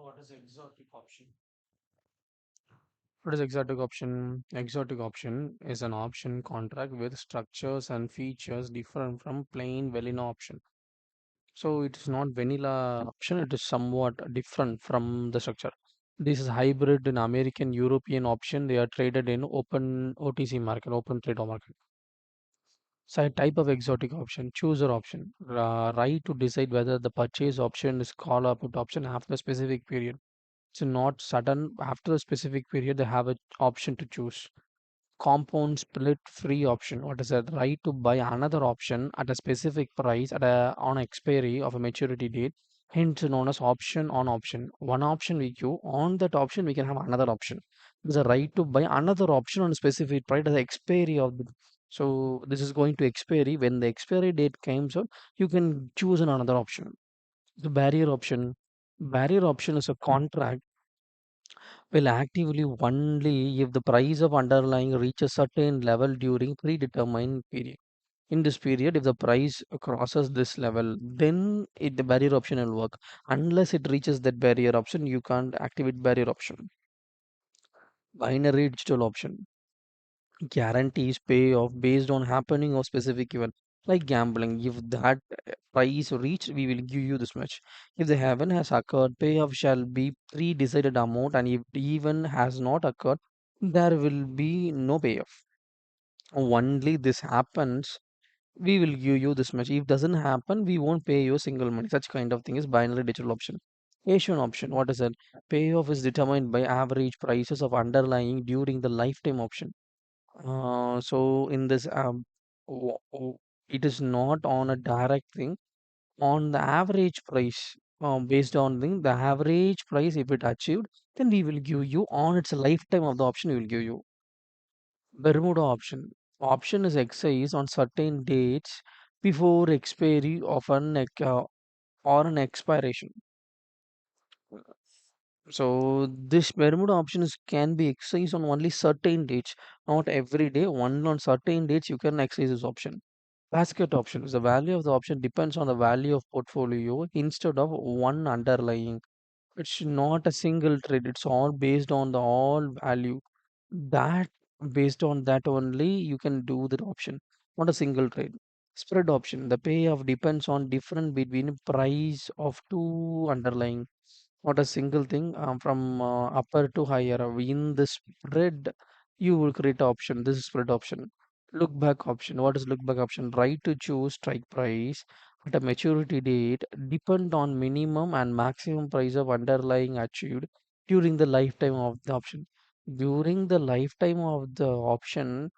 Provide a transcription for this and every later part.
What is exotic option? What is exotic option? Exotic option is an option contract with structures and features different from plain vanilla option. So it is not vanilla option, it is somewhat different from the structure. This is hybrid in American European option. They are traded in open OTC market, open trade market. So type of exotic option, chooser option, right to decide whether the purchase option is call or put option after a specific period. So not sudden after a specific period they have an option to choose. Compound split free option. What is that? Right to buy another option at a specific price at a on expiry of a maturity date. Hence known as option on option. One option we queue on that option we can have another option. There's a right to buy another option on a specific price at the expiry of the. So this is going to expiry. When the expiry date comes out, you can choose another option. The barrier option. Barrier option is a contract will actively only if the price of underlying reaches certain level during predetermined period. In this period, if the price crosses this level, then the barrier option will work. Unless it reaches that barrier option, you can't activate barrier option. Binary digital option guarantees payoff based on happening of specific event. Like gambling, if that price reached, we will give you this much. If the event has occurred, payoff shall be pre-decided amount, and if the event has not occurred, there will be no payoff. Only this happens, we will give you this much. If doesn't happen, we won't pay you a single money. Such kind of thing is binary digital option. Asian option, what is it? Payoff is determined by average prices of underlying during the lifetime option. So in this, it is not on a direct thing. On the average price, based on the average price, if it achieved, then we will give you on its lifetime of the option. We will give you Bermuda option. Option is exercised on certain dates before expiry of or an expiration. So this Bermuda option can be exercised on only certain dates, not every day. Only on certain dates you can exercise this option. Basket options. The value of the option depends on the value of portfolio instead of one underlying. It's not a single trade. It's all based on the all value. That based on that only you can do that option, not a single trade. Spread option. The payoff depends on difference between price of two underlying, not a single thing from upper to higher. In the spread, you will create option. This is spread option. Look back option. What is look back option? Right to choose strike price at a maturity date depend on minimum and maximum price of underlying achieved during the lifetime of the option. During the lifetime of the option,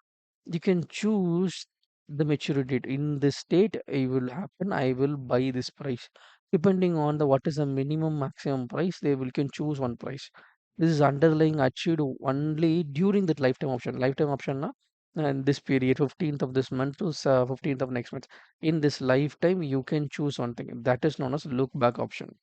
you can choose the maturity date. In this state, it will happen. I will buy this price. Depending on the what is the minimum maximum price, they will can choose one price. This is underlying achieved only during that lifetime option. Lifetime option na, and this period, 15th of this month to 15th of next month. In this lifetime, you can choose one thing. That is known as look back option.